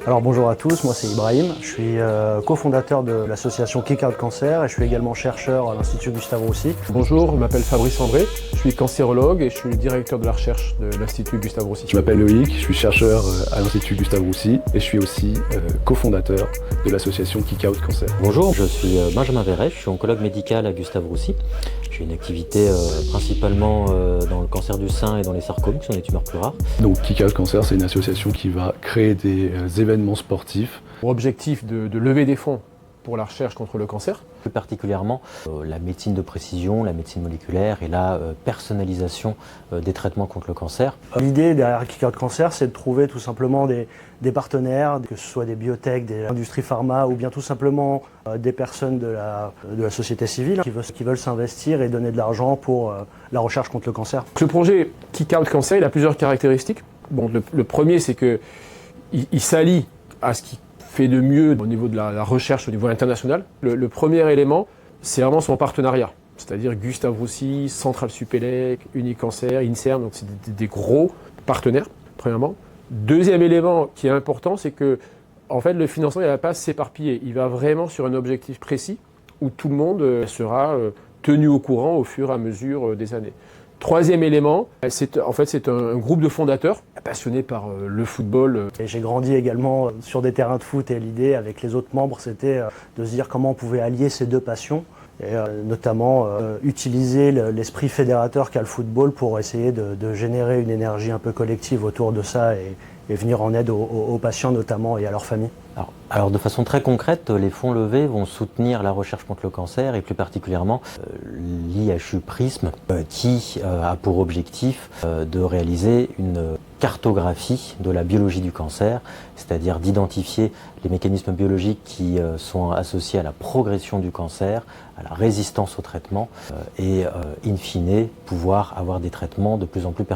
Alors bonjour à tous, moi c'est Ibrahim, je suis cofondateur de l'association Kick Out Cancer et je suis également chercheur à l'Institut Gustave Roussy. Bonjour, je m'appelle Fabrice André, je suis cancérologue et je suis le directeur de la recherche de l'Institut Gustave Roussy. Je m'appelle Loïc, je suis chercheur à l'Institut Gustave Roussy et je suis aussi cofondateur de l'association Kick Out Cancer. Bonjour, je suis Benjamin Verret, je suis oncologue médical à Gustave Roussy. J'ai une activité principalement dans le cancer du sein et dans les sarcomes, qui sont des tumeurs plus rares. Donc Kick Out Cancer, c'est une association qui va créer des événements sportifs. Pour objectif de lever des fonds pour la recherche contre le cancer. Plus particulièrement la médecine de précision, la médecine moléculaire et la personnalisation des traitements contre le cancer. L'idée derrière Kick Out Cancer, c'est de trouver tout simplement des partenaires, que ce soit des biotech, des industries pharma ou bien tout simplement des personnes de la société civile qui veulent s'investir et donner de l'argent pour la recherche contre le cancer. Le projet Kick Out Cancer, il a plusieurs caractéristiques. Bon, le premier, c'est qu'il s'allie à ce qui fait de mieux au niveau de la recherche au niveau international. Le premier élément, c'est vraiment son partenariat. C'est-à-dire Gustave Roussy, Centrale Supélec, Unicancer, INSERM, donc c'est des gros partenaires, premièrement. Deuxième élément qui est important, c'est que en fait, le financement ne va pas s'éparpiller. Il va vraiment sur un objectif précis où tout le monde sera tenu au courant au fur et à mesure des années. Troisième élément, c'est un groupe de fondateurs passionnés par le football. Et j'ai grandi également sur des terrains de foot et l'idée avec les autres membres, c'était de se dire comment on pouvait allier ces deux passions et notamment utiliser l'esprit fédérateur qu'a le football pour essayer de générer une énergie un peu collective autour de ça et venir en aide aux patients notamment et à leurs familles. Alors de façon très concrète, les fonds levés vont soutenir la recherche contre le cancer et plus particulièrement l'IHU Prisme qui a pour objectif de réaliser une cartographie de la biologie du cancer, c'est-à-dire d'identifier les mécanismes biologiques qui sont associés à la progression du cancer, à la résistance au traitement et in fine pouvoir avoir des traitements de plus en plus personnalisés.